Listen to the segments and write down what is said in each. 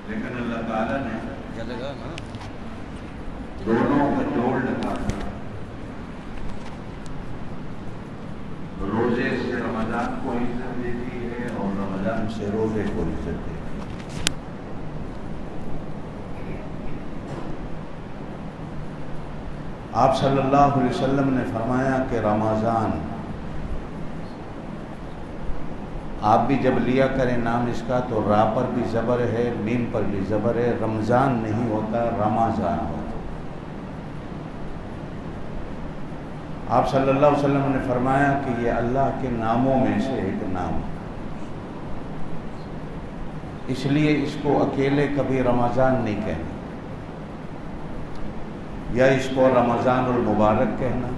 لیکن اللہ تعالیٰ نے جلے گا نا دونوں کا جوڑ لگا روزے سے رمضان کو عزت دیتی ہے اور رمضان سے روزے کو عزت دیتی ہے۔ آپ صلی اللہ علیہ وسلم نے فرمایا کہ رمضان آپ بھی جب لیا کریں نام اس کا تو را پر بھی زبر ہے، میم پر بھی زبر ہے، رمضان نہیں ہوتا، رمضان ہوتا۔ آپ صلی اللہ علیہ وسلم نے فرمایا کہ یہ اللہ کے ناموں میں سے ایک نام ہے، اس لیے اس کو اکیلے کبھی رمضان نہیں کہنا، یا اس کو رمضان المبارک کہنا،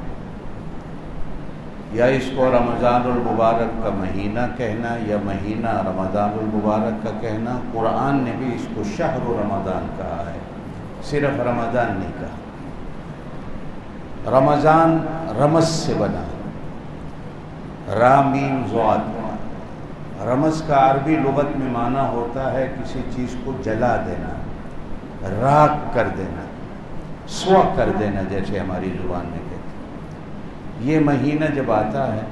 یا اس کو رمضان المبارک کا مہینہ کہنا، یا مہینہ رمضان المبارک کا کہنا۔ قرآن نے بھی اس کو شہر رمضان کہا ہے، صرف رمضان نہیں کہا۔ رمضان رمز سے بنا، را میم ضاد۔ رمز کا عربی لغت میں معنی ہوتا ہے کسی چیز کو جلا دینا، راکھ کر دینا، سوا کر دینا، جیسے ہماری زبان میں کہتے ہیں۔ یہ مہینہ جب آتا ہے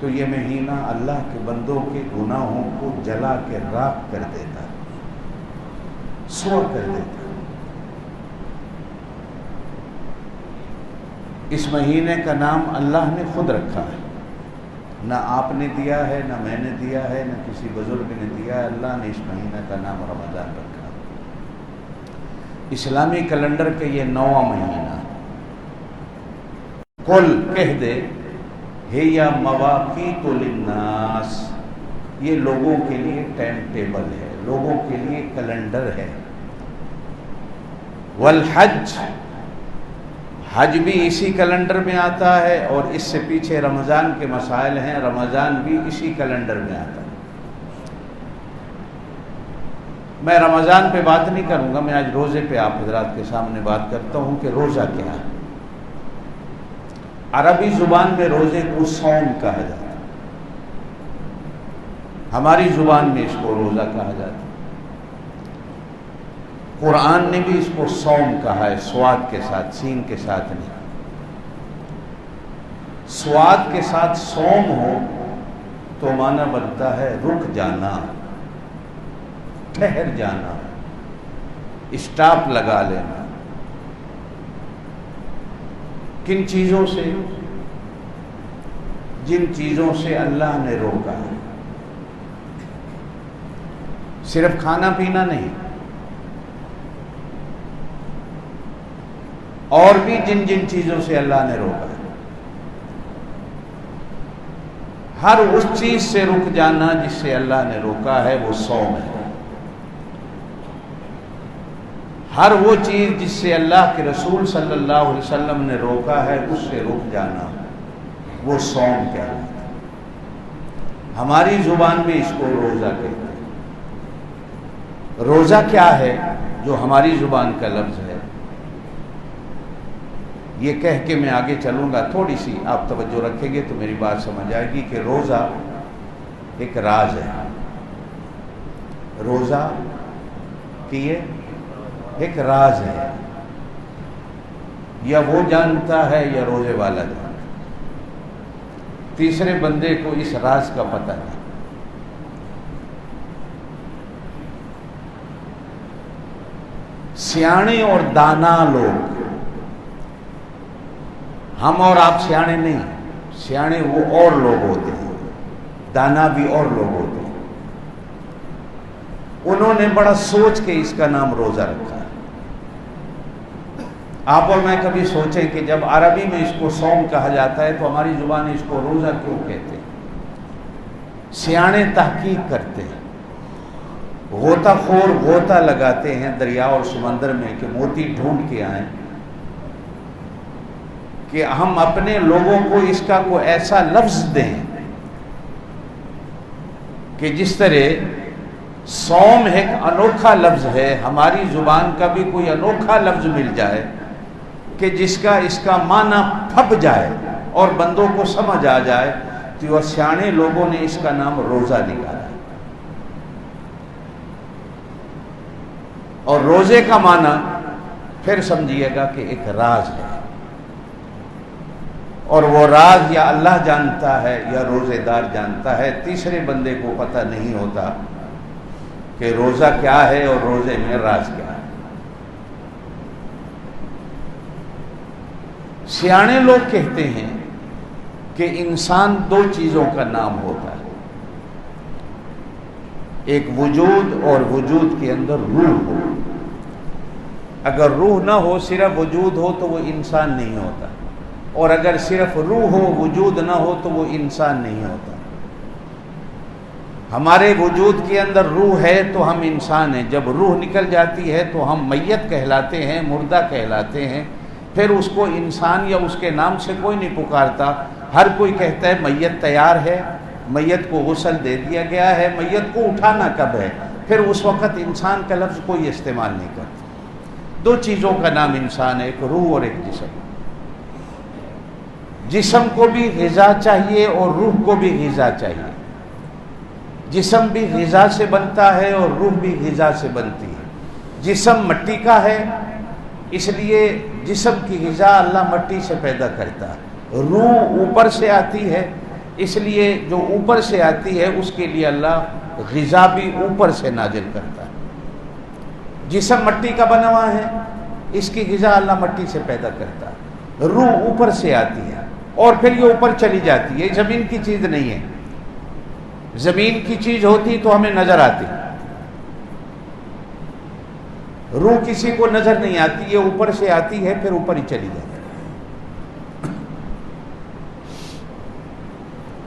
تو یہ مہینہ اللہ کے بندوں کے گناہوں کو جلا کے راکھ کر دیتا ہے، سوا کر دیتا ہے۔ اس مہینے کا نام اللہ نے خود رکھا ہے، نہ آپ نے دیا ہے، نہ میں نے دیا ہے، نہ کسی بزرگ نے دیا ہے، اللہ نے اس مہینے کا نام رمضان رکھا ہے۔ اسلامی کیلنڈر کے یہ 9واں مہینہ، کل کہہ دے ہے یا مواقیت للناس، یہ لوگوں کے لیے ٹائم ٹیبل ہے، لوگوں کے لیے کیلنڈر ہے۔ والحج، حج بھی اسی کیلنڈر میں آتا ہے، اور اس سے پیچھے رمضان کے مسائل ہیں، رمضان بھی اسی کیلنڈر میں آتا ہے۔ میں رمضان پہ بات نہیں کروں گا، میں آج روزے پہ آپ حضرات کے سامنے بات کرتا ہوں کہ روزہ کیا ہے۔ عربی زبان میں روزے کو صوم کہا جاتا ہے، ہماری زبان میں اس کو روزہ کہا جاتا ہے۔ قرآن نے بھی اس کو صوم کہا ہے، سواد کے ساتھ، سین کے ساتھ نہیں۔ سواد کے ساتھ صوم ہو تو معنی بنتا ہے رک جانا، ٹھہر جانا، اسٹاپ لگا لینا۔ کن چیزوں سے؟ جن چیزوں سے اللہ نے روکا ہے، صرف کھانا پینا نہیں، اور بھی جن جن چیزوں سے اللہ نے روکا ہے۔ ہر اس چیز سے رک جانا جس سے اللہ نے روکا ہے، وہ صوم ہے۔ ہر وہ چیز جس سے اللہ کے رسول صلی اللہ علیہ وسلم نے روکا ہے، اس سے رک جانا، وہ صوم کہلاتا ہے۔ ہماری زبان میں اس کو روزہ کہتے ہیں۔ روزہ کیا ہے جو ہماری زبان کا لفظ ہے؟ یہ کہہ کے میں آگے چلوں گا، تھوڑی سی آپ توجہ رکھیں گے تو میری بات سمجھ آئے گی کہ روزہ ایک راز ہے۔ روزہ کی یہ ایک راز ہے، یا وہ جانتا ہے یا روزے والا جانتا ہے، تیسرے بندے کو اس راز کا پتہ نہیں۔ سیانے اور دانا لوگ، ہم اور آپ سیانے نہیں، سیانے وہ اور لوگ ہوتے ہیں، دانا بھی اور لوگ ہوتے ہیں۔ انہوں نے بڑا سوچ کے اس کا نام روزہ رکھا ہے۔ آپ اور میں کبھی سوچیں کہ جب عربی میں اس کو صوم کہا جاتا ہے تو ہماری زبان اس کو روزہ کیوں کہتے ہیں؟ سیانے تحقیق کرتے ہیں، غوطہ خور غوطہ لگاتے ہیں دریا اور سمندر میں کہ موتی ڈھونڈ کے آئیں، کہ ہم اپنے لوگوں کو اس کا کوئی ایسا لفظ دیں کہ جس طرح صوم ایک انوکھا لفظ ہے، ہماری زبان کا بھی کوئی انوکھا لفظ مل جائے کہ جس کا اس کا معنی پھب جائے اور بندوں کو سمجھ آ جائے، تو وہ سیانے لوگوں نے اس کا نام روزہ نکالا۔ اور روزے کا معنی پھر سمجھیے گا کہ ایک راز ہے، اور وہ راز یا اللہ جانتا ہے یا روزے دار جانتا ہے، تیسرے بندے کو پتہ نہیں ہوتا کہ روزہ کیا ہے اور روزے میں راز کیا ہے۔ سیانے لوگ کہتے ہیں کہ انسان دو چیزوں کا نام ہوتا ہے، ایک وجود اور وجود کے اندر روح ہو۔ اگر روح نہ ہو، صرف وجود ہو تو وہ انسان نہیں ہوتا، اور اگر صرف روح ہو وجود نہ ہو تو وہ انسان نہیں ہوتا۔ ہمارے وجود کے اندر روح ہے تو ہم انسان ہیں، جب روح نکل جاتی ہے تو ہم میت کہلاتے ہیں، مردہ کہلاتے ہیں۔ پھر اس کو انسان یا اس کے نام سے کوئی نہیں پکارتا، ہر کوئی کہتا ہے میت تیار ہے، میت کو غسل دے دیا گیا ہے، میت کو اٹھانا کب ہے، پھر اس وقت انسان کا لفظ کوئی استعمال نہیں کرتا۔ دو چیزوں کا نام انسان ہے، ایک روح اور ایک جسم۔ جسم کو بھی غذا چاہیے اور روح کو بھی غذا چاہیے۔ جسم بھی غذا سے بنتا ہے اور روح بھی غذا سے بنتی ہے۔ جسم مٹی کا ہے، اس لیے جسم کی غذا اللہ مٹی سے پیدا کرتا ہے۔ روح اوپر سے آتی ہے، اس لیے جو اوپر سے آتی ہے اس کے لیے اللہ غذا بھی اوپر سے نازل کرتا ہے۔ جسم مٹی کا بنا ہوا ہے، اس کی غذا اللہ مٹی سے پیدا کرتا ہے۔ روح اوپر سے آتی ہے اور پھر یہ اوپر چلی جاتی ہے، زمین کی چیز نہیں ہے۔ زمین کی چیز ہوتی تو ہمیں نظر آتی، روح کسی کو نظر نہیں آتی، یہ اوپر سے آتی ہے پھر اوپر ہی چلی جاتی ہے۔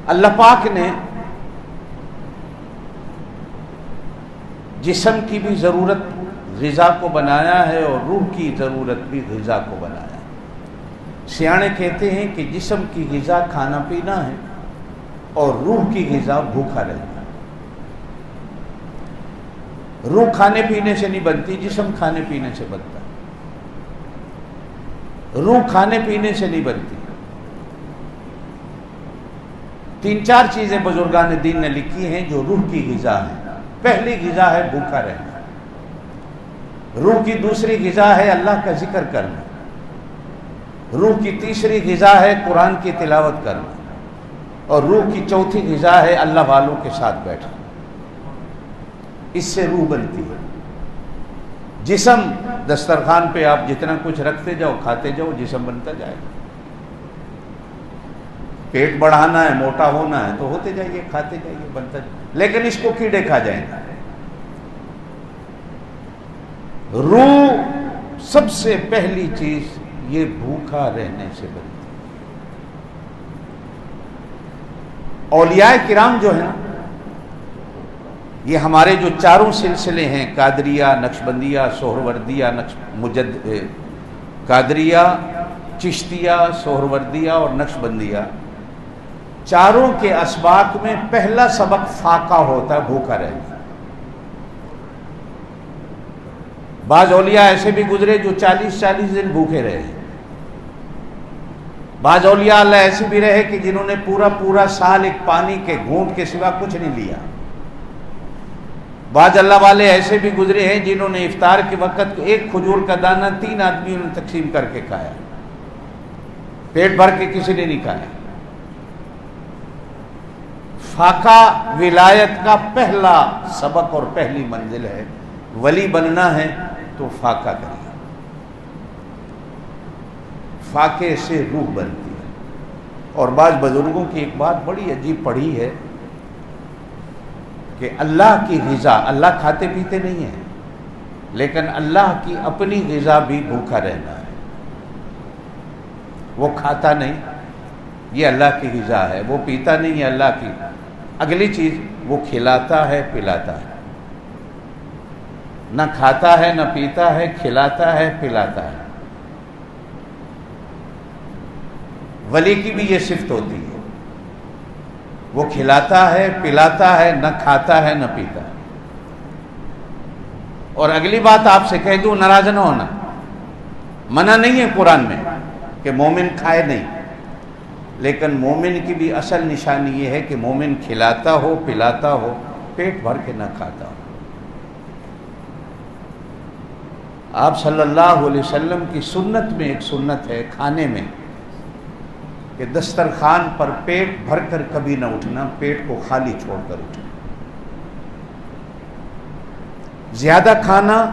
اللہ پاک نے جسم کی بھی ضرورت غذا کو بنایا ہے اور روح کی ضرورت بھی غذا کو بنایا ہے۔ سیانے کہتے ہیں کہ جسم کی غذا کھانا پینا ہے اور روح کی غذا بھوکا رہنا ہے۔ روح کھانے پینے سے نہیں بنتی، جسم کھانے پینے سے بنتا ہے۔ روح کھانے پینے سے نہیں بنتی۔ تین چار چیزیں بزرگان دین نے لکھی ہیں جو روح کی غذا ہے۔ پہلی غذا ہے بھوکا رہنا، روح کی دوسری غذا ہے اللہ کا ذکر کرنا، روح کی تیسری غذا ہے قرآن کی تلاوت کرنا، اور روح کی چوتھی غذا ہے اللہ والوں کے ساتھ بیٹھنا۔ اس سے روح بنتی ہے۔ جسم دسترخوان پہ آپ جتنا کچھ رکھتے جاؤ کھاتے جاؤ جسم بنتا جائے گا۔ پیٹ بڑھانا ہے، موٹا ہونا ہے تو ہوتے جائیے، کھاتے جائیے، بنتا جائیے، لیکن اس کو کیڑے کھا جائیں گے۔ روح سب سے پہلی چیز یہ بھوکا رہنے سے بنتی۔ اولیاء کرام جو ہیں یہ ہمارے جو چاروں سلسلے ہیں، قادریہ، نقشبندیہ، سہروردیہ، قادریہ، چشتیہ، سہروردیہ اور نقشبندیہ، چاروں کے اسباق میں پہلا سبق فاقہ ہوتا ہے، بھوکا رہنا۔ بعض اولیاء ایسے بھی گزرے جو 40 دن بھوکے رہے ہیں۔ بعض اولیاء اللہ ایسے بھی رہے کہ جنہوں نے پورا سال ایک پانی کے گھونٹ کے سوا کچھ نہیں لیا۔ بعض اللہ والے ایسے بھی گزرے ہیں جنہوں نے افطار کے وقت ایک کھجور کا دانہ 3 آدمیوں نے تقسیم کر کے کھایا، پیٹ بھر کے کسی نے نہیں کھایا۔ فاقہ ولایت کا پہلا سبق اور پہلی منزل ہے۔ ولی بننا ہے تو فاقہ کریے، فاقے سے روح بنتی ہے۔ اور بعض بزرگوں کی ایک بات بڑی عجیب پڑھی ہے کہ اللہ کی غذا، اللہ کھاتے پیتے نہیں ہیں، لیکن اللہ کی اپنی غذا بھی بھوکا رہنا ہے۔ وہ کھاتا نہیں، یہ اللہ کی غذا ہے، وہ پیتا نہیں ہے، اللہ کی۔ اگلی چیز وہ کھلاتا ہے، پلاتا ہے، نہ کھاتا ہے نہ پیتا ہے، کھلاتا ہے، پلاتا ہے۔ ولی کی بھی یہ صفت ہوتی ہے، وہ کھلاتا ہے، پلاتا ہے، نہ کھاتا ہے نہ پیتا ہے۔ اور اگلی بات آپ سے کہہ دوں، ناراض نہ ہونا، منع نہیں ہے قرآن میں کہ مومن کھائے نہیں، لیکن مومن کی بھی اصل نشانی یہ ہے کہ مومن کھلاتا ہو، پلاتا ہو، پیٹ بھر کے نہ کھاتا ہو۔ آپ صلی اللہ علیہ وسلم کی سنت میں ایک سنت ہے کھانے میں کہ دسترخوان پر پیٹ بھر کر کبھی نہ اٹھنا، پیٹ کو خالی چھوڑ کر اٹھنا۔ زیادہ کھانا،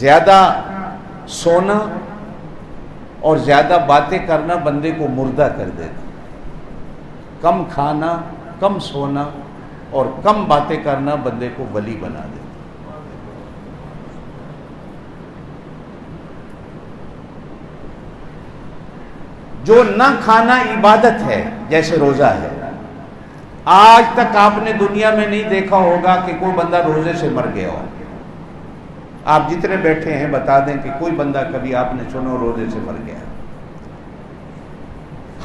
زیادہ سونا اور زیادہ باتیں کرنا بندے کو مردہ کر دیتا۔ کم کھانا، کم سونا اور کم باتیں کرنا بندے کو ولی بنا دیتا۔ جو نہ کھانا عبادت ہے، جیسے روزہ ہے۔ آج تک آپ نے دنیا میں نہیں دیکھا ہوگا کہ کوئی بندہ روزے سے مر گیا ہو۔ آپ جتنے بیٹھے ہیں بتا دیں کہ کوئی بندہ کبھی آپ نے سنو روزے سے مر گیا۔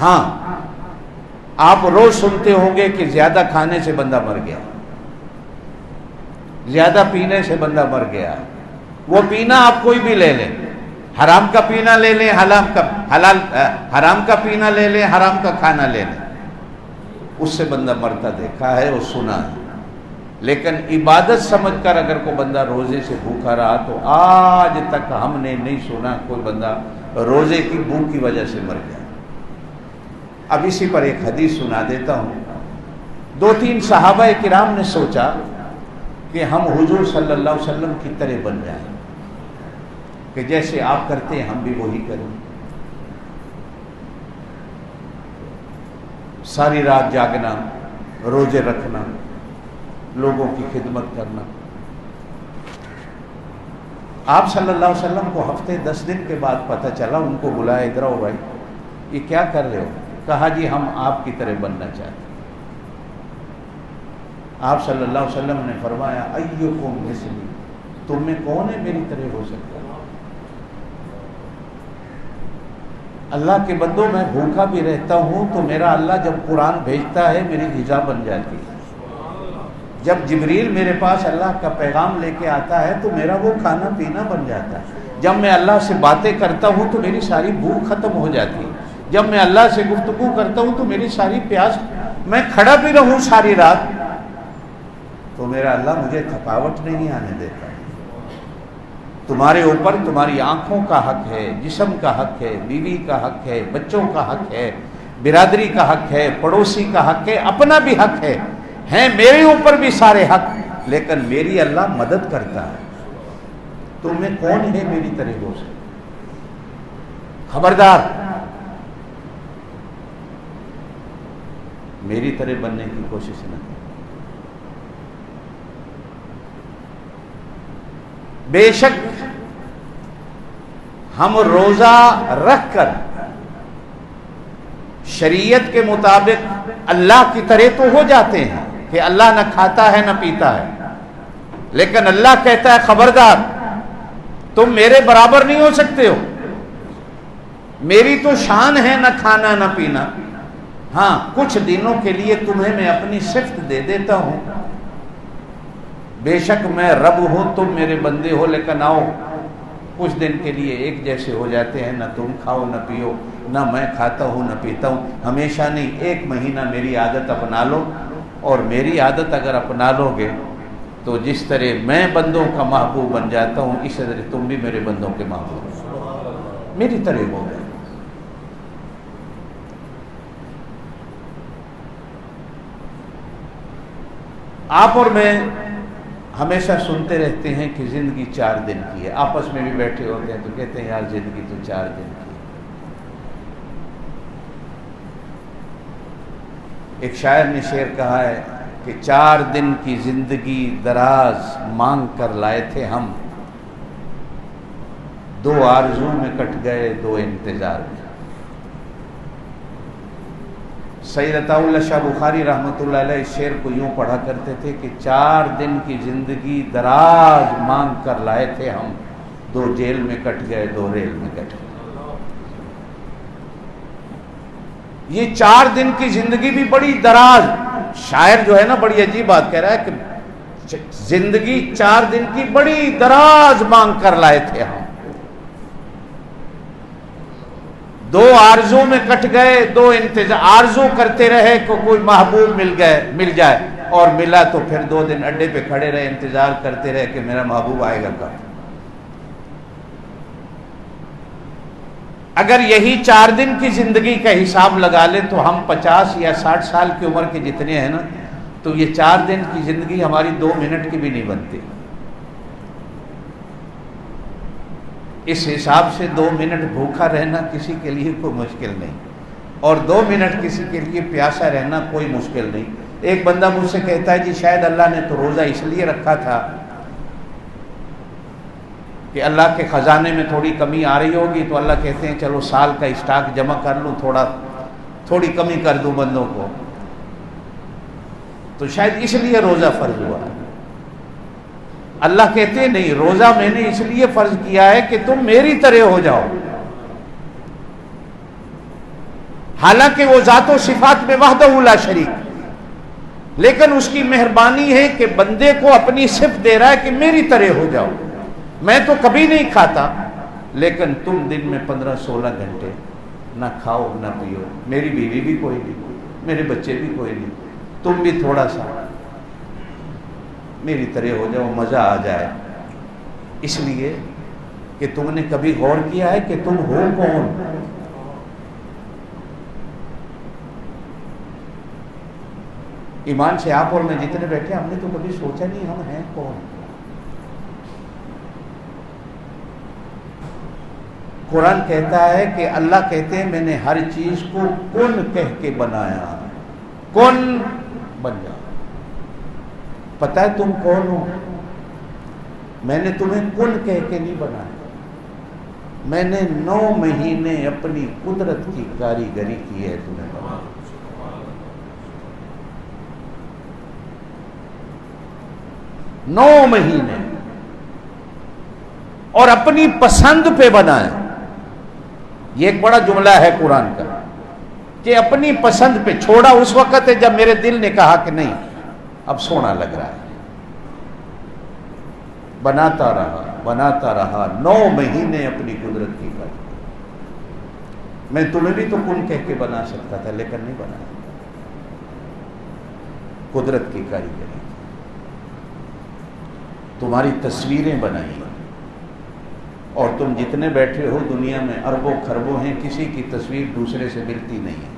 ہاں، آپ روز سنتے ہوں گے کہ زیادہ کھانے سے بندہ مر گیا، زیادہ پینے سے بندہ مر گیا۔ وہ پینا آپ کوئی بھی لے لیں، حرام کا پینا لے لیں، حرام کا پینا لے لیں، حرام کا کھانا لے لیں، اس سے بندہ مرتا دیکھا ہے اور سنا ہے۔ لیکن عبادت سمجھ کر اگر کوئی بندہ روزے سے بھوکا رہا تو آج تک ہم نے نہیں سنا کوئی بندہ روزے کی بھوک کی وجہ سے مر گیا۔ اب اسی پر ایک حدیث سنا دیتا ہوں۔ 2-3 صحابہ کرام نے سوچا کہ ہم حضور صلی اللہ علیہ وسلم کی طرح بن جائیں، کہ جیسے آپ کرتے ہیں ہم بھی وہی کریں۔ ساری رات جاگنا، روزے رکھنا، لوگوں کی خدمت کرنا۔ آپ صلی اللہ علیہ وسلم کو ہفتے 10 دن کے بعد پتہ چلا، ان کو بلایا، ادھر آؤ بھائی، یہ کیا کر رہے ہو؟ کہا جی ہم آپ کی طرح بننا چاہتے ہیں۔ آپ صلی اللہ علیہ وسلم نے فرمایا ایکم مثلی، تم میں کون ہے میری طرح ہو سکتا؟ اللہ کے بندوں، میں بھوکا بھی رہتا ہوں تو میرا اللہ جب قرآن بھیجتا ہے میری غذا بن جاتی ہے۔ جب جبریل میرے پاس اللہ کا پیغام لے کے آتا ہے تو میرا وہ کھانا پینا بن جاتا ہے۔ جب میں اللہ سے باتیں کرتا ہوں تو میری ساری بھوک ختم ہو جاتی ہے۔ جب میں اللہ سے گفتگو کرتا ہوں تو میری ساری پیاس، میں کھڑا بھی رہوں ساری رات تو میرا اللہ مجھے تھکاوٹ نہیں آنے دیتا۔ تمہارے اوپر تمہاری آنکھوں کا حق ہے، جسم کا حق ہے، بیوی کا حق ہے، بچوں کا حق ہے، برادری کا حق ہے، پڑوسی کا حق ہے، اپنا بھی حق ہے، ہیں میرے اوپر بھی سارے حق، لیکن میری اللہ مدد کرتا ہے۔ تم میں کون ہے میری طرح ہو سکتا؟ خبردار، میری طرح بننے کی کوشش نہ کریں۔ بے شک ہم روزہ رکھ کر شریعت کے مطابق اللہ کی طرح تو ہو جاتے ہیں کہ اللہ نہ کھاتا ہے نہ پیتا ہے، لیکن اللہ کہتا ہے خبردار، تم میرے برابر نہیں ہو سکتے ہو۔ میری تو شان ہے نہ کھانا نہ پینا، ہاں کچھ دنوں کے لیے تمہیں میں اپنی صفت دے دیتا ہوں۔ بے شک میں رب ہوں، تم میرے بندے ہو، لیکن آؤ کچھ دن کے لیے ایک جیسے ہو جاتے ہیں، نہ تم کھاؤ نہ پیو، نہ میں کھاتا ہوں نہ پیتا ہوں، ہمیشہ نہیں، 1 مہینہ میری عادت اپنا لو، اور میری عادت اگر اپنا لو گے تو جس طرح میں بندوں کا محبوب بن جاتا ہوں، اسی طرح تم بھی میرے بندوں کے محبوب ہو، میری طرح ہو گئے۔ آپ اور میں ہمیشہ سنتے رہتے ہیں کہ زندگی 4 دن کی ہے، آپس میں بھی بیٹھے ہوتے ہیں تو کہتے ہیں یار زندگی تو 4 دن کی ہے۔ ایک شاعر نے شعر کہا ہے کہ 4 دن کی زندگی دراز مانگ کر لائے تھے ہم، 2 آرزو میں کٹ گئے 2 انتظار میں۔ سید عطا اللہ شاہ بخاری رحمۃ اللہ علیہ اس شعر کو یوں پڑھا کرتے تھے کہ 4 دن کی زندگی دراز مانگ کر لائے تھے ہم، 2 جیل میں کٹ گئے 2 ریل میں کٹ گئے۔ یہ 4 دن کی زندگی بھی بڑی دراز، شاعر جو ہے نا بڑی عجیب بات کہہ رہا ہے کہ زندگی 4 دن کی بڑی دراز مانگ کر لائے تھے ہم، 2 آرزو میں کٹ گئے 2 انتظار۔ آرزو کرتے رہے کہ کوئی محبوب مل جائے، اور ملا تو پھر 2 دن اڈے پہ کھڑے رہے، انتظار کرتے رہے کہ میرا محبوب آئے گا کب۔ اگر یہی 4 دن کی زندگی کا حساب لگا لیں تو ہم 50 یا 60 سال کی عمر کے جتنے ہیں نا، تو یہ 4 دن کی زندگی ہماری 2 منٹ کی بھی نہیں بنتی۔ اس حساب سے 2 منٹ بھوکا رہنا کسی کے لیے کوئی مشکل نہیں، اور 2 منٹ کسی کے لیے پیاسا رہنا کوئی مشکل نہیں۔ ایک بندہ مجھ سے کہتا ہے جی شاید اللہ نے تو روزہ اس لیے رکھا تھا کہ اللہ کے خزانے میں تھوڑی کمی آ رہی ہوگی، تو اللہ کہتے ہیں چلو سال کا اسٹاک جمع کر لوں، تھوڑی کمی کر دوں بندوں کو، تو شاید اس لیے روزہ فرض ہوا۔ اللہ کہتے ہیں نہیں، روزہ میں نے اس لیے فرض کیا ہے کہ تم میری طرح ہو جاؤ۔ حالانکہ وہ ذات و صفات میں وحدہ لا شریک، لیکن اس کی مہربانی ہے کہ بندے کو اپنی صفت دے رہا ہے کہ میری طرح ہو جاؤ۔ میں تو کبھی نہیں کھاتا، لیکن تم دن میں 15-16 گھنٹے نہ کھاؤ نہ پیو، میری بیوی بھی کوئی نہیں، میرے بچے بھی کوئی نہیں، تم بھی تھوڑا سا میری طرح ہو جاؤ، مزہ آ جائے۔ اس لیے کہ تم نے کبھی غور کیا ہے کہ تم ہو کون؟ ایمان سے آپ اور میں جتنے بیٹھے ہم نے تو کبھی سوچا نہیں ہم ہیں کون۔ قرآن کہتا ہے کہ اللہ کہتے ہیں میں نے ہر چیز کو کن کہہ کے بنایا، کن بن جا۔ پتہ ہے تم کون ہو؟ میں نے تمہیں کن کہہ کے نہیں بنایا، میں نے 9 مہینے اپنی قدرت کی کاریگری کی ہے تمہیں بنایا۔ 9 مہینے اور اپنی پسند پہ بنایا۔ یہ ایک بڑا جملہ ہے قرآن کا کہ اپنی پسند پہ چھوڑا اس وقت ہے جب میرے دل نے کہا کہ نہیں اب سونا لگ رہا ہے، بناتا رہا 9 مہینے اپنی قدرت کی کاریگری۔ میں تمہیں بھی تو کن کہہ کے بنا سکتا تھا لیکن نہیں بنایا، قدرت کی کاریگری۔ تمہاری تصویریں بنائی، اور تم جتنے بیٹھے ہو دنیا میں اربوں خربوں ہیں، کسی کی تصویر دوسرے سے ملتی نہیں ہے۔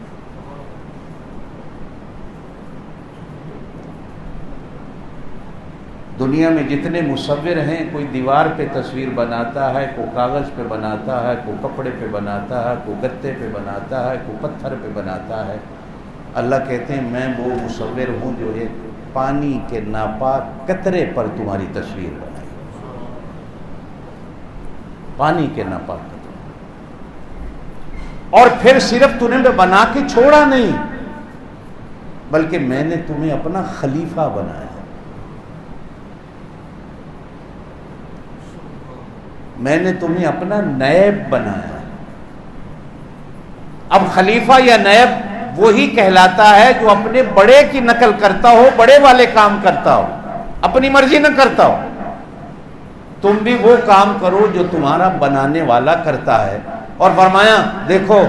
دنیا میں جتنے مصور ہیں، کوئی دیوار پہ تصویر بناتا ہے، کوئی کاغذ پہ بناتا ہے، کوئی کپڑے پہ بناتا ہے، کوئی گتے پہ بناتا ہے، کوئی پتھر پہ بناتا ہے۔ اللہ کہتے ہیں میں وہ مصور ہوں جو ہے پانی کے ناپاک قطرے پر تمہاری تصویر بنائی، پانی کے ناپاک قطرے، اور پھر صرف تمہیں میں بنا کے چھوڑا نہیں، بلکہ میں نے تمہیں اپنا خلیفہ بنایا۔ میں نے تمہیں اپنا نائب بنایا۔ اب خلیفہ یا نائب وہی کہلاتا ہے جو اپنے بڑے کی نقل کرتا ہو، بڑے والے کام کرتا ہو، اپنی مرضی نہ کرتا ہو۔ تم بھی وہ کام کرو جو تمہارا بنانے والا کرتا ہے۔ اور فرمایا دیکھو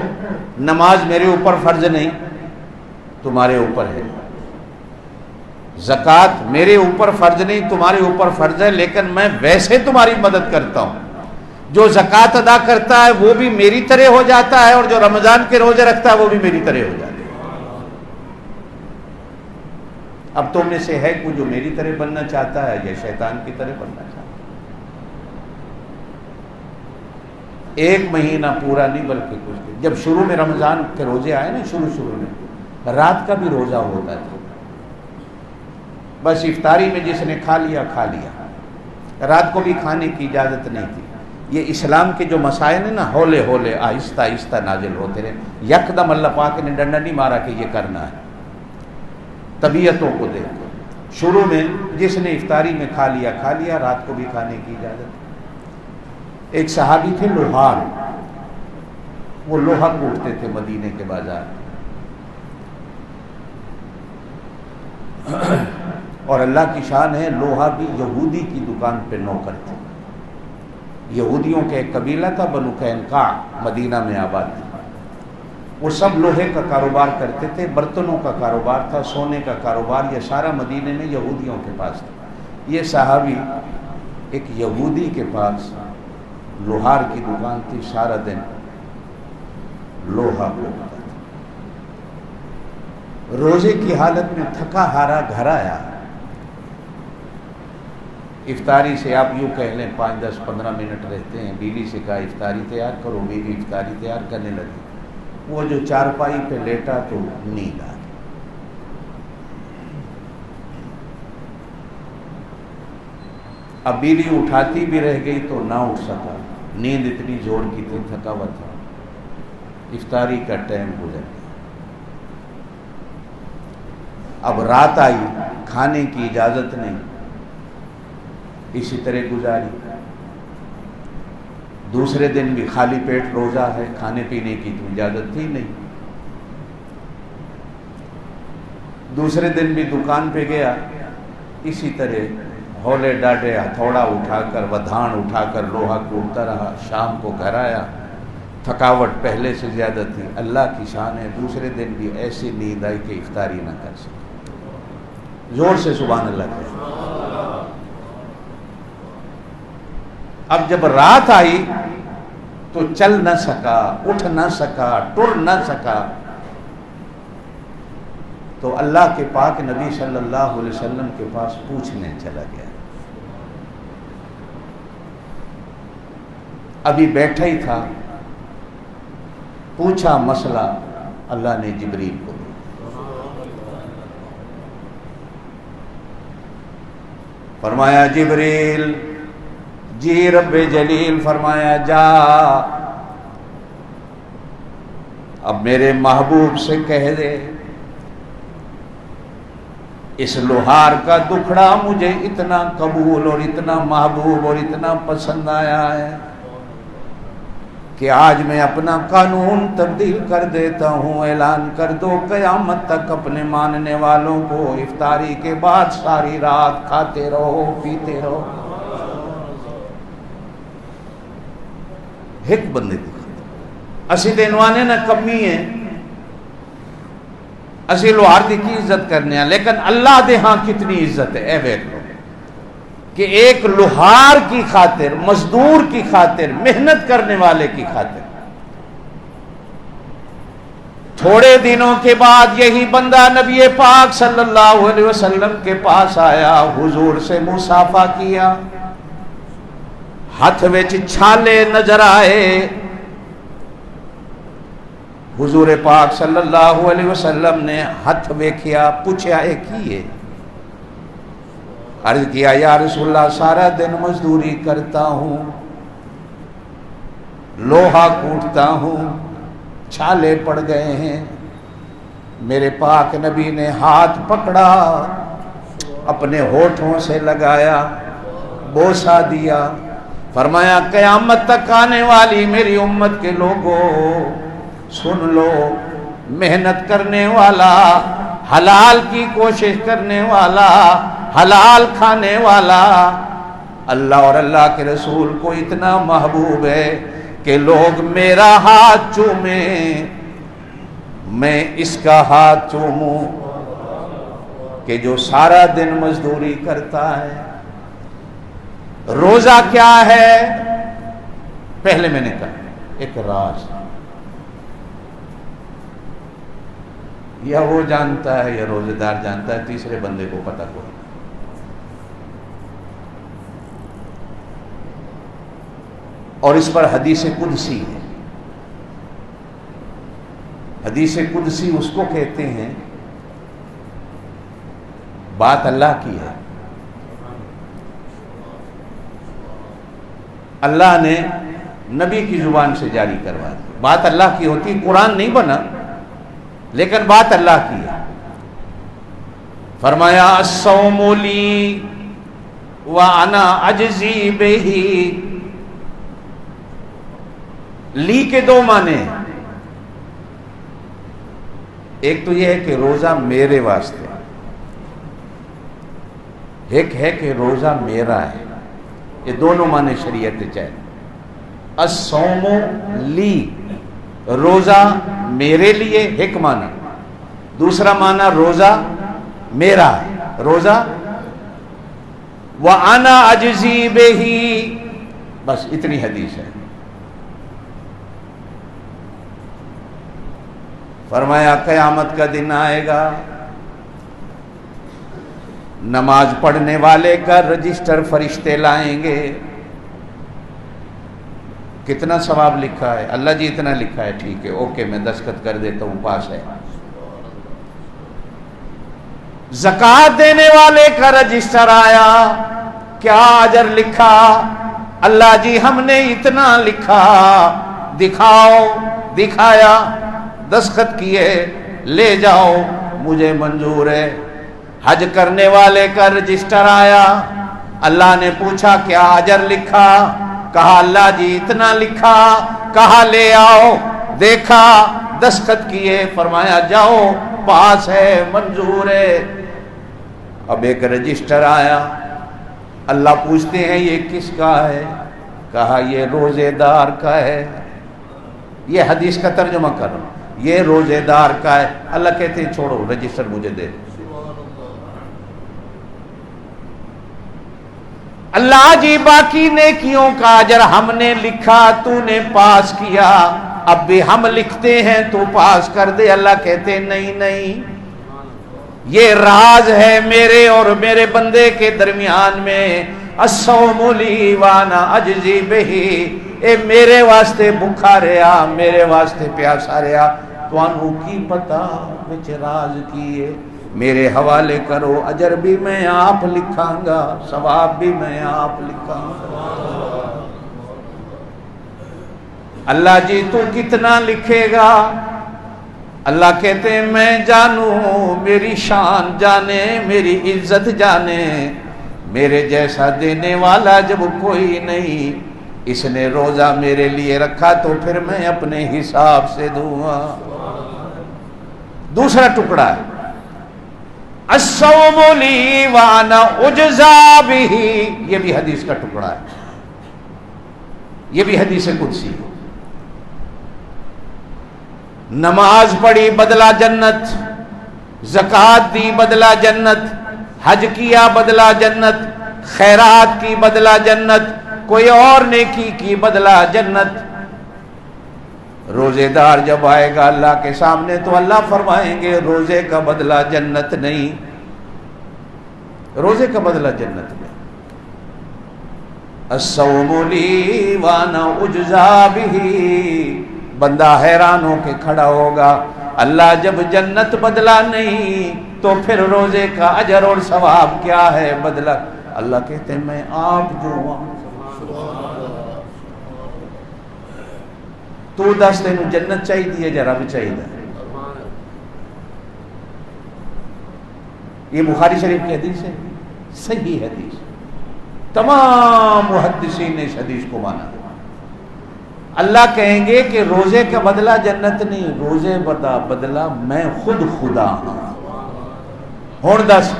نماز میرے اوپر فرض نہیں، تمہارے اوپر ہے، زکوٰۃ میرے اوپر فرض نہیں، تمہارے اوپر فرض ہے، لیکن میں ویسے تمہاری مدد کرتا ہوں۔ جو زکوٰۃ ادا کرتا ہے وہ بھی میری طرح ہو جاتا ہے، اور جو رمضان کے روزے رکھتا ہے وہ بھی میری طرح ہو جاتا ہے۔ اب تم میں سے ہے کوئی جو میری طرح بننا چاہتا ہے یا شیطان کی طرح بننا چاہتا ہے؟ 1 مہینہ پورا نہیں بلکہ کچھ، جب شروع میں رمضان کے روزے آئے نا، شروع میں رات کا بھی روزہ ہوتا تھا، بس افطاری میں جس نے کھا لیا کھا لیا، رات کو بھی کھانے کی اجازت نہیں تھی۔ یہ اسلام کے جو مسائل ہیں نا ہولے ہولے آہستہ آہستہ نازل ہوتے رہے، یکدم اللہ پاک نے ڈنڈا نہیں مارا کہ یہ کرنا ہے۔ طبیعتوں کو دیکھ کر شروع میں جس نے افطاری میں کھا لیا، رات کو بھی کھانے کی اجازت۔ ایک صحابی تھے لوہار، وہ لوہا کوٹتے تھے مدینے کے بازار، اور اللہ کی شان ہے لوہا بھی یہودی کی دکان پہ نوکر تھے۔ یہودیوں کے ایک قبیلہ تھا بنو قینقاع، مدینہ میں آباد تھا، وہ سب لوہے کا کاروبار کرتے تھے، برتنوں کا کاروبار تھا، سونے کا کاروبار، یہ سارا مدینے میں یہودیوں کے پاس تھا۔ یہ صحابی ایک یہودی کے پاس لوہار کی دکان تھی، سارا دن لوہا کوٹتا تھا۔ روزے کی حالت میں تھکا ہارا گھر آیا، افطاری سے آپ یوں کہہ لیں 5 10 15 منٹ رہتے ہیں، بیوی سے کہا افطاری تیار کرو، بیوی افطاری تیار کرنے لگی، وہ جو چارپائی پہ لیٹا تو نیند آ گئی۔ اب بیوی اٹھاتی بھی رہ گئی تو نہ اٹھ سکا، نیند اتنی زور کی تھی، تھکا ہوا تھا، افطاری کا ٹائم گزر گیا۔ اب رات آئی، کھانے کی اجازت نہیں، اسی طرح گزاری۔ دوسرے دن بھی خالی پیٹ روزہ ہے، کھانے پینے کی تو اجازت تھی نہیں۔ دوسرے دن بھی دکان پہ گیا، اسی طرح ہولے ڈاڈے ہتھوڑا اٹھا کر ودھان اٹھا کر لوہا کوٹتا رہا۔ شام کو گھر آیا، تھکاوٹ پہلے سے زیادہ تھی، اللہ کی شان ہے دوسرے دن بھی ایسی نیند آئی کہ افطاری نہ کر سکے۔ زور سے سبحان اللہ کہے۔ اب جب رات آئی تو چل نہ سکا، اٹھ نہ سکا، ٹر نہ سکا، تو اللہ کے پاک نبی صلی اللہ علیہ وسلم کے پاس پوچھنے چلا گیا۔ ابھی بیٹھا ہی تھا، پوچھا مسئلہ، اللہ نے جبریل کو بھیجا۔ فرمایا جبریل، جی رب جلیل، فرمایا جا اب میرے محبوب سے کہہ دے اس لوہار کا دکھڑا مجھے اتنا قبول اور اتنا محبوب اور اتنا پسند آیا ہے کہ آج میں اپنا قانون تبدیل کر دیتا ہوں، اعلان کر دو قیامت تک اپنے ماننے والوں کو افطاری کے بعد ساری رات کھاتے رہو، پیتے رہو۔ ایک بندے دی اسی دینوانے نہ کمی ہے، اسی لوہار دی کی عزت کرنے ہیں، لیکن اللہ دے ہاں کتنی عزت ہے۔ اے بیٹھ لو کہ ایک لوہار کی خاطر، مزدور کی خاطر، محنت کرنے والے کی خاطر تھوڑے دنوں کے بعد یہی بندہ نبی پاک صلی اللہ علیہ وسلم کے پاس آیا، حضور سے مصافحہ کیا، ہاتھ وچ چھالے نظر آئے۔ حضور پاک صلی اللہ علیہ وسلم نے ہاتھ ویکھیا، پوچھا ہے کی ہے؟ عرض کیا یا رسول اللہ سارا دن مزدوری کرتا ہوں، لوہا کوٹتا ہوں، چھالے پڑ گئے ہیں۔ میرے پاک نبی نے ہاتھ پکڑا، اپنے ہونٹوں سے لگایا، بوسہ دیا، فرمایا قیامت تک آنے والی میری امت کے لوگوں سن لو، محنت کرنے والا، حلال کی کوشش کرنے والا، حلال کھانے والا اللہ اور اللہ کے رسول کو اتنا محبوب ہے کہ لوگ میرا ہاتھ چومیں، میں اس کا ہاتھ چوموں، کہ جو سارا دن مزدوری کرتا ہے۔ روزہ کیا ہے؟ پہلے میں نے کہا ایک راز، یا وہ جانتا ہے یا روزے دار جانتا ہے، تیسرے بندے کو پتہ کوئی نہیں۔ اور اس پر حدیث قدسی ہے۔ حدیث قدسی اس کو کہتے ہیں بات اللہ کی ہے، اللہ نے نبی کی زبان سے جاری کروا دی، بات اللہ کی ہوتی، قرآن نہیں بنا لیکن بات اللہ کی ہے۔ فرمایا الصوم لی وانا اجزی بہ، لی کے دو معنی ہیں، ایک تو یہ ہے کہ روزہ میرے واسطے، ایک ہے کہ روزہ میرا ہے، یہ دونوں معنی شریعت چاہے۔ الصوم لی، روزہ میرے لیے ایک معنی، دوسرا معنی روزہ میرا ہے، روزہ وَأَنَا أَجْزِي بِهِ، بس اتنی حدیث ہے۔ فرمایا قیامت کا دن آئے گا، نماز پڑھنے والے کا رجسٹر فرشتے لائیں گے، کتنا ثواب لکھا ہے؟ اللہ جی اتنا لکھا ہے، ٹھیک ہے، اوکے میں دستخط کر دیتا ہوں، پاس ہے۔ زکوٰۃ دینے والے کا رجسٹر آیا، کیا اجر لکھا؟ اللہ جی ہم نے اتنا لکھا، دکھاؤ، دکھایا، دستخط کیے، لے جاؤ مجھے منظور ہے۔ حج کرنے والے کا رجسٹر آیا، اللہ نے پوچھا کیا اجر لکھا؟ کہا اللہ جی اتنا لکھا، کہا لے آؤ، دیکھا، دستخط کیے، فرمایا جاؤ پاس ہے، منظور ہے۔ اب ایک رجسٹر آیا، اللہ پوچھتے ہیں یہ کس کا ہے؟ کہا یہ روزے دار کا ہے۔ یہ حدیث کا ترجمہ کر رہا ہوں، یہ روزے دار کا ہے۔ اللہ کہتے ہیں چھوڑو رجسٹر مجھے دے۔ اللہ جی باقی نیکیوں کا اجر ہم نے لکھا، تو نے پاس کیا، اب بھی ہم لکھتے ہیں تو پاس کر دے۔ اللہ کہتے ہیں نہیں نہیں، یہ راز ہے میرے اور میرے بندے کے درمیان میں۔ الصوم لی وانا اجزی بہی، اے میرے واسطے بھوکا رہا، میرے واسطے پیاسا رہا، توانوں کی پتہ وچ راز کیے، میرے حوالے کرو، اجر بھی میں آپ لکھاں گا، ثواب بھی میں آپ لکھاں گا۔ اللہ جی تو کتنا لکھے گا؟ اللہ کہتے ہیں میں جانوں، میری شان جانے، میری عزت جانے، میرے جیسا دینے والا جب کوئی نہیں، اس نے روزہ میرے لیے رکھا تو پھر میں اپنے حساب سے دوں گا۔ دوسرا ٹکڑا ہے الصوم لی وانا اجزا بہ، یہ بھی حدیث کا ٹکڑا ہے، یہ بھی حدیث قدسی ہے۔ نماز پڑھی بدلہ جنت، زکوٰۃ دی بدلہ جنت، حج کیا بدلہ جنت، خیرات کی بدلہ جنت، کوئی اور نیکی کی بدلہ جنت۔ روزے دار جب آئے گا اللہ کے سامنے تو اللہ فرمائیں گے روزے کا بدلہ جنت نہیں، روزے کا بدلہ جنت نہیں۔ الصوم لی وانا اجزا بہ، بندہ حیران ہو کے کھڑا ہوگا، اللہ جب جنت بدلہ نہیں تو پھر روزے کا اجر اور ثواب کیا ہے بدلہ؟ اللہ کہتے ہیں میں آپ جو ہوں، تو دس تینوں جنت چاہیے یا رب چاہیے؟ یہ بخاری شریف کی حدیث ہے، صحیح حدیث، تمام محدثین نے اس حدیث کو مانا۔ اللہ کہیں گے کہ روزے کا بدلہ جنت نہیں، روزے بدلہ میں خود خدا ہوں۔ ہون دس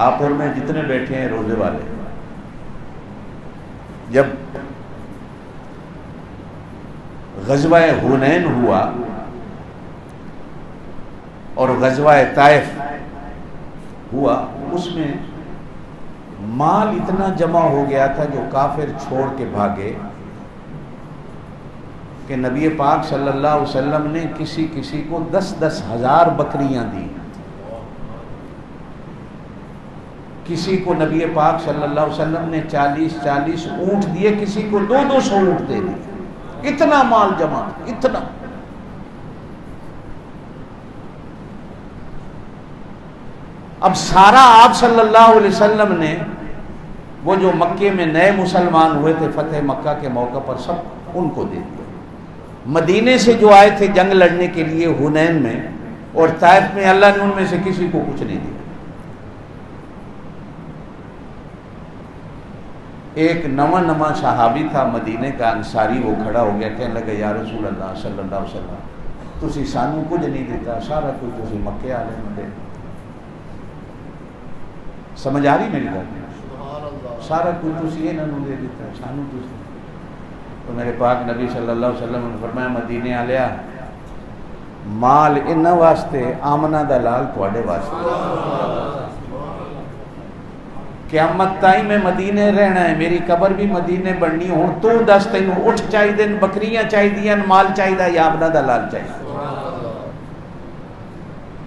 آپ اور میں جتنے بیٹھے ہیں روزے والے، جب غزوہ حنین ہوا اور غزوہ طائف ہوا، اس میں مال اتنا جمع ہو گیا تھا جو کافر چھوڑ کے بھاگے کہ نبی پاک صلی اللہ علیہ وسلم نے کسی کسی کو 10-10 ہزار بکریاں دی، کسی کو نبی پاک صلی اللہ علیہ وسلم نے 40-40 اونٹ دیے، کسی کو 200 اونٹ دے دیے، اتنا مال جمع، اتنا۔ اب سارا آپ صلی اللہ علیہ وسلم نے وہ جو مکے میں نئے مسلمان ہوئے تھے فتح مکہ کے موقع پر سب ان کو دے دیا۔ مدینے سے جو آئے تھے جنگ لڑنے کے لیے حنین میں اور طائف میں، اللہ نے ان میں سے کسی کو کچھ نہیں دیا۔ ایک نواں صحابی تھا مدینے کا انصاری، وہ کھڑا ہو گیا، کہنے لگا یا رسول اللہ صلی اللہ علیہ وسلم تسی سانو کچھ نہیں دیتا، سارا کچھ تسی مکے والے نوں دے۔ سمجھ آ رہی میری بات؟ سارا کچھ تسی انہاں نوں دے دیتا، سانو تسی۔ تو میرے پاک نبی صلی اللہ علیہ وسلم نے فرمایا مدینے والیا مال انہاں واسطے، آمنہ دا لال تواڈے واسطے، قیامت تائیں میں مدینے رہنا ہے، میری قبر بھی مدینے بننی، ہوں تو دس تینوں اٹھ چاہیے، بکریاں چاہیے، مال چاہیے یا آمنہ دا لال چاہیے؟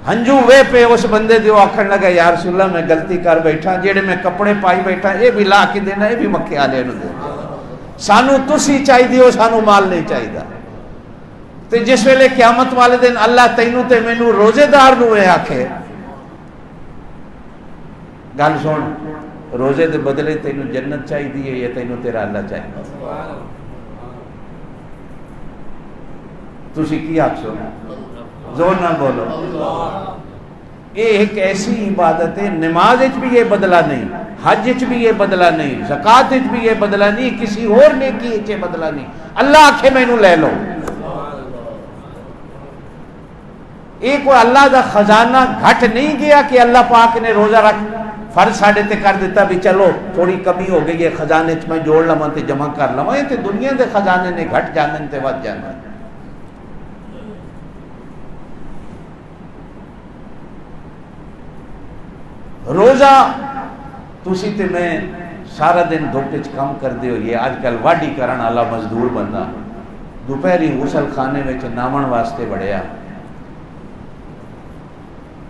ہنجو وے پہ اس بندے دیو آکھن لگا یا رسول اللہ میں غلطی کر بیٹھا، جیڑے میں کپڑے پائی بیٹھا یہ بھی لا کے دینا، یہ بھی مکے والے نو دے، سانو تسی چاہیے سانو مال نہیں چاہیے۔ تے جس ویلے قیامت والے دن اللہ تینوں تے مینوں روزے دار نو اے آکھے، گل سن، روزے دے بدلے تینوں جنت چاہیے یا تینوں تیرا اللہ چاہیے؟ تسی کی آکھو؟ زور نہ بولو۔ یہ ایک ایسی عبادت ہے، نماز وچ بھی یہ بدلہ نہیں، حج وچ بھی یہ بدلہ نہیں، زکات وچ بھی یہ بدلہ نہیں، کسی اور نیکی وچ یہ بدلہ نہیں۔ اللہ آکھے مینوں لے لو، یہ کوئی اللہ دا خزانہ گھٹ نہیں گیا کہ اللہ پاک نے روزہ رکھ فرض ساڈے تے کر دیتا بھی چلو تھوڑی کمی ہو گئی ہے خزانے چ میں جوڑ لواں تے جمع کر لواں، یہ تے دنیا دے خزانے نے گھٹ جانے تے ود جانا۔ روزہ تسی تے میں سارا دن دھوپے چ کام کر دیو، یہ آج کل واڈی کرن والا مزدور بندہ دوپہری غسل خانے وچ ناون واسطے بڑھیا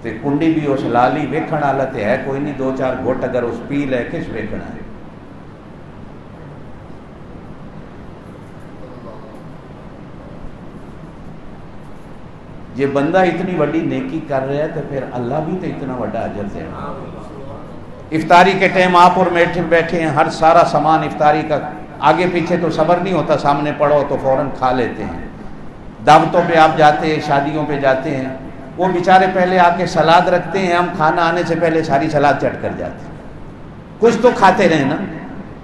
تے کنڈی بھی اس لالی ویکھن والا تے ہے کوئی نہیں، دو چار گھٹ اگر اس پی لے کس ویکھنا ہے۔ یہ بندہ اتنی بڑی نیکی کر رہا ہے تو پھر اللہ بھی تو اتنا بڑا اجر دے گا۔ افطاری کے ٹائم آپ اور بیٹھے ہیں، ہر سارا سامان افطاری کا آگے پیچھے تو صبر نہیں ہوتا، سامنے پڑھو تو فوراً کھا لیتے ہیں۔ دعوتوں پہ آپ جاتے ہیں، شادیوں پہ جاتے ہیں، وہ بیچارے پہلے آ کے سلاد رکھتے ہیں، ہم کھانا آنے سے پہلے ساری سلاد چٹ کر جاتے ہیں۔ کچھ تو کھاتے رہے نا،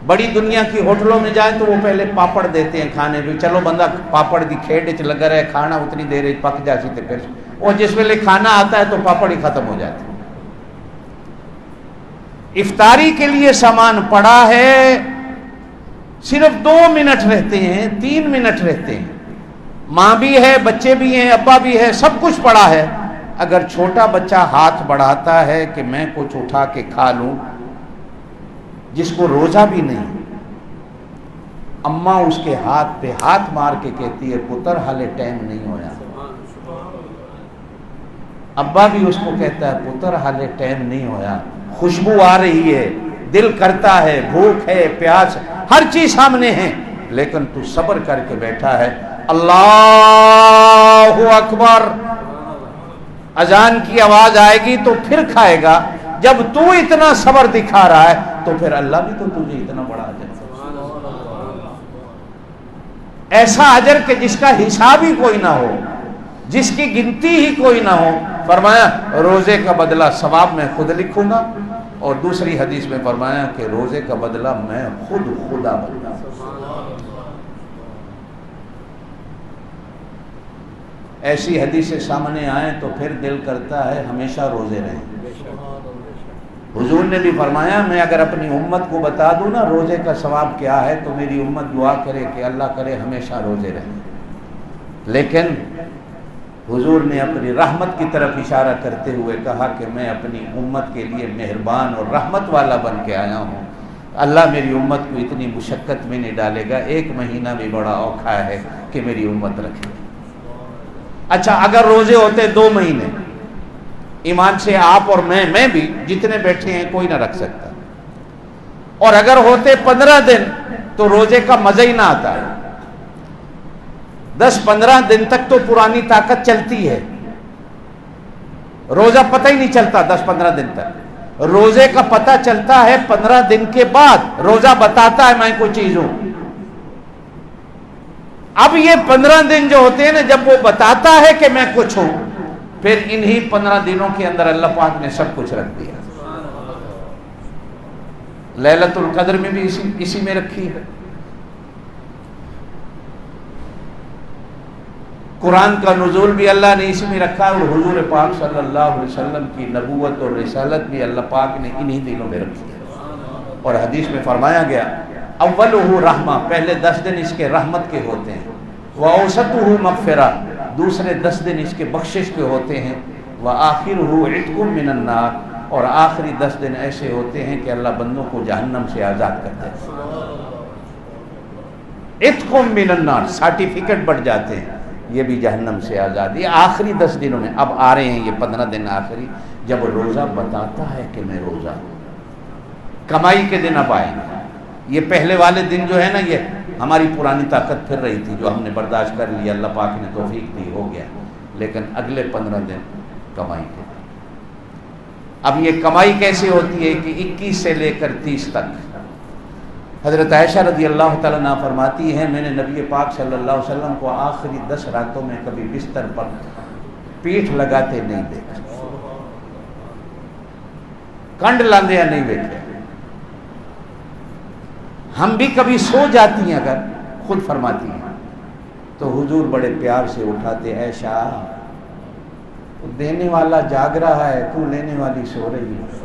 بڑی دنیا کی ہوٹلوں میں جائیں تو وہ پہلے پاپڑ دیتے ہیں کھانے بھی، چلو بندہ پاپڑ کی کھیڈ چ لگا رہے، کھانا اتنی دیر پک جاتی تے پھر وہ جس ویلے کھانا آتا ہے تو پاپڑ ہی ختم ہو جاتے۔ افطاری کے لیے سامان پڑا ہے، صرف 2 منٹ رہتے ہیں، 3 منٹ رہتے ہیں، ماں بھی ہے، بچے بھی ہیں، ابا بھی ہے، سب کچھ پڑا ہے۔ اگر چھوٹا بچہ ہاتھ بڑھاتا ہے کہ میں کچھ اٹھا کے کھا لوں، جس کو روزہ بھی نہیں، اماں اس کے ہاتھ پہ ہاتھ مار کے کہتی ہے پتر حالے ٹائم نہیں ہویا، ابا بھی اس کو کہتا ہے پتر حالے ٹائم نہیں ہویا، خوشبو آ رہی ہے، دل کرتا ہے، بھوک ہے، پیاس، ہر چیز سامنے ہے، لیکن تو صبر کر کے بیٹھا ہے۔ اللہ اکبر، اذان کی آواز آئے گی تو پھر کھائے گا۔ جب تو اتنا صبر دکھا رہا ہے تو پھر اللہ بھی تو تجھے اتنا بڑا اجر، ایسا اجر کہ جس کا حساب ہی کوئی نہ ہو، جس کی گنتی ہی کوئی نہ ہو۔ فرمایا روزے کا بدلہ ثواب میں خود لکھوں گا، اور دوسری حدیث میں فرمایا کہ روزے کا بدلہ میں خود خدا بنوں گا۔ ایسی حدیثیں سامنے آئیں تو پھر دل کرتا ہے ہمیشہ روزے رہیں۔ حضور نے بھی فرمایا میں اگر اپنی امت کو بتا دوں نا روزے کا ثواب کیا ہے تو میری امت دعا کرے کہ اللہ کرے ہمیشہ روزے رہیں۔ لیکن حضور نے اپنی رحمت کی طرف اشارہ کرتے ہوئے کہا کہ میں اپنی امت کے لیے مہربان اور رحمت والا بن کے آیا ہوں، اللہ میری امت کو اتنی مشقت میں نہیں ڈالے گا، 1 مہینہ بھی بڑا اوکھا ہے کہ میری امت رکھے۔ اچھا اگر روزے ہوتے 2 مہینے، ایمان سے آپ اور میں بھی جتنے بیٹھے ہیں کوئی نہ رکھ سکتا، اور اگر ہوتے 15 دن تو روزے کا مزہ ہی نہ آتا۔ 10-15 دن تک تو پرانی طاقت چلتی ہے، روزہ پتہ ہی نہیں چلتا 10-15 دن تک، روزے کا پتہ چلتا ہے 15 دن کے بعد، روزہ بتاتا ہے میں کوئی چیز ہوں۔ اب یہ 15 دن جو ہوتے ہیں نا، جب وہ بتاتا ہے کہ میں کچھ ہوں، پھر انہی 15 دنوں کے اندر اللہ پاک نے سب کچھ رکھ دیا۔ لیلۃ القدر میں بھی اسی میں رکھی ہے، قرآن کا نزول بھی اللہ نے اسی میں رکھا ہے، اور حضور پاک صلی اللہ علیہ وسلم کی نبوت اور رسالت بھی اللہ پاک نے انہی دنوں میں رکھی ہے۔ اور حدیث میں فرمایا گیا اولہ رحمہ، پہلے 10 دن اس کے رحمت کے ہوتے ہیں، وَأَوْسَطُهُ مغفرہ، دوسرے 10 دن اس کے بخشش کے ہوتے ہیں، وَآخِرُهُ عِتْقٌ مِّنَ النَّارِ، اور آخری 10 دن ایسے ہوتے ہیں کہ اللہ بندوں کو جہنم سے آزاد کر دیتے ہیں۔ عِتْقٌ مِّنَ النَّارِ، سرٹیفکیٹ بڑھ جاتے ہیں، یہ بھی جہنم سے آزاد. یہ آخری 10 دنوں میں. اب آ رہے ہیں یہ 15 دن آخری جب روزہ بتاتا ہے کہ میں روزہ ہوں. کمائی کے دن اب آئیں گے. یہ پہلے والے دن جو ہے نا یہ ہماری پرانی طاقت پھر رہی تھی جو ہم نے برداشت کر لیا, اللہ پاک نے توفیق دی, ہو گیا. لیکن اگلے 15 دن کمائی کے دن. اب یہ کمائی کیسے ہوتی ہے کہ 21 سے لے کر 30 تک. حضرت عائشہ رضی اللہ تعالیٰ عنہ فرماتی ہیں میں نے نبی پاک صلی اللہ علیہ وسلم کو آخری 10 راتوں میں کبھی بستر پر پیٹھ لگاتے نہیں دیکھا, کنڈ لاندیا نہیں دیکھا. ہم بھی کبھی سو جاتی ہیں اگر, خود فرماتی ہیں, تو حضور بڑے پیار سے اٹھاتے, عائشہ دینے والا جاگ رہا ہے, تو لینے والی سو رہی ہے.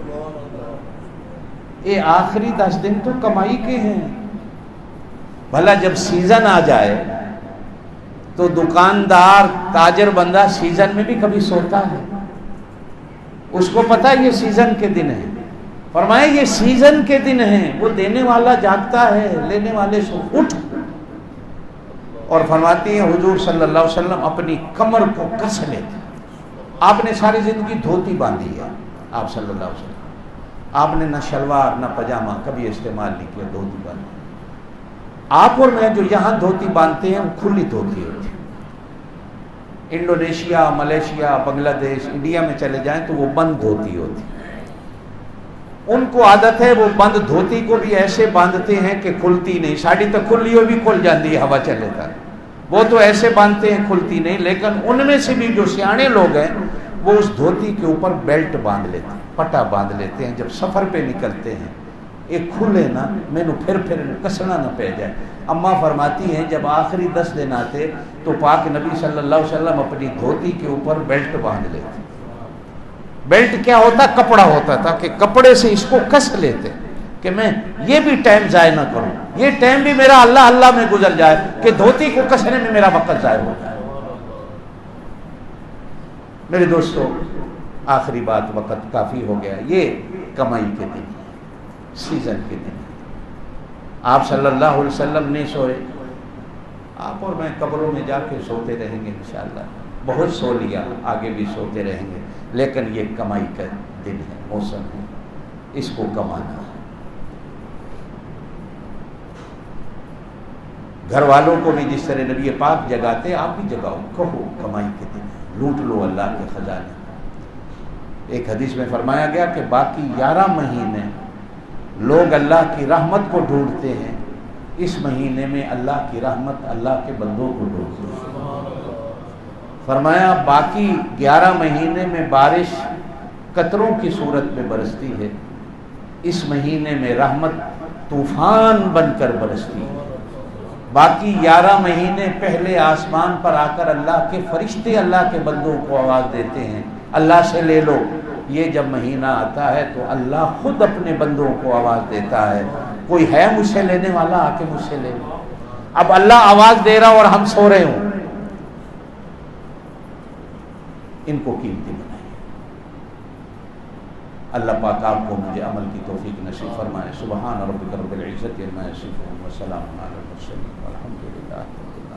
یہ آخری 10 دن تو کمائی کے ہیں. بھلا جب سیزن آ جائے تو دکاندار تاجر بندہ سیزن میں بھی کبھی سوتا ہے, اس کو پتا ہے یہ سیزن کے دن ہے. فرمایا یہ سیزن کے دن ہیں, وہ دینے والا جاگتا ہے, لینے والے سو اٹھ. اور فرماتی ہیں حضور صلی اللہ علیہ وسلم اپنی کمر کو کس لیتے. آپ نے ساری زندگی دھوتی باندھی ہے آپ صلی اللہ علیہ وسلم. آپ نے نہ شلوار نہ پاجامہ کبھی استعمال نہیں کیا, دھوتی باندھی. آپ اور میں جو یہاں دھوتی باندھتے ہیں وہ کھلی دھوتی ہوتی ہے. انڈونیشیا, ملیشیا, بنگلہ دیش, انڈیا میں چلے جائیں تو وہ بند دھوتی ہوتی ہے. ان کو عادت ہے وہ بند دھوتی کو بھی ایسے باندھتے ہیں کہ کھلتی نہیں. ساڑی تو کھلی ہوئی بھی کھل جاتی ہے ہوا چلے تک, وہ تو ایسے باندھتے ہیں کھلتی نہیں. لیکن ان میں سے بھی جو سیانے لوگ ہیں وہ اس دھوتی کے اوپر بیلٹ باندھ لیتے ہیں, پٹا باندھ لیتے ہیں. جب سفر پہ نکلتے ہیں ایک کھلے نا, مینو پھر کسنا نہ پہ جائے. اماں فرماتی ہیں جب آخری 10 دن آتے تو پاک نبی صلی اللہ علیہ وسلم اپنی دھوتی کے اوپر بیلٹ باندھ لیتے. بیلٹ کیا ہوتا, کپڑا ہوتا تھا کہ کپڑے سے اس کو کس لیتے کہ میں یہ بھی ٹائم ضائع نہ کروں, یہ ٹائم بھی میرا اللہ اللہ میں گزر جائے کہ دھوتی کو کسنے میں میرا وقت ضائع ہو جائے. میرے دوستو آخری بات, وقت کافی ہو گیا. یہ کمائی کے دن, سیزن کے دن. آپ صلی اللہ علیہ وسلم نہیں سوئے, آپ اور میں قبروں میں جا کے سوتے رہیں گے انشاءاللہ. بہت سو لیا, آگے بھی سوتے رہیں گے. لیکن یہ کمائی کا دن ہے, موسم ہے, اس کو کمانا ہے. گھر والوں کو بھی جس طرح نبی پاک جگاتے آپ بھی جگاؤ, کہو کمائی کے دن لوٹ لو اللہ کے خزانے. ایک حدیث میں فرمایا گیا کہ باقی 11 مہینے لوگ اللہ کی رحمت کو ڈھونڈتے ہیں, اس مہینے میں اللہ کی رحمت اللہ کے بندوں کو ڈھونڈتے ہیں. فرمایا باقی 11 مہینے میں بارش قطروں کی صورت میں برستی ہے, اس مہینے میں رحمت طوفان بن کر برستی ہے. باقی 11 مہینے پہلے آسمان پر آ کر اللہ کے فرشتے اللہ کے بندوں کو آواز دیتے ہیں اللہ سے لے لو. یہ جب مہینہ آتا ہے تو اللہ خود اپنے بندوں کو آواز دیتا ہے, کوئی ہے مجھ سے لینے والا, آ کے مجھ سے لے لو. اب اللہ آواز دے رہا اور ہم سو رہے ہوں. ان کو قیمتی بنائیے. اللہ پاک آپ کو مجھے عمل کی توفیق نصیب فرمائے. سبحان ربک رب العزت عما یصفون وسلام علی المرسلین والحمد للہ.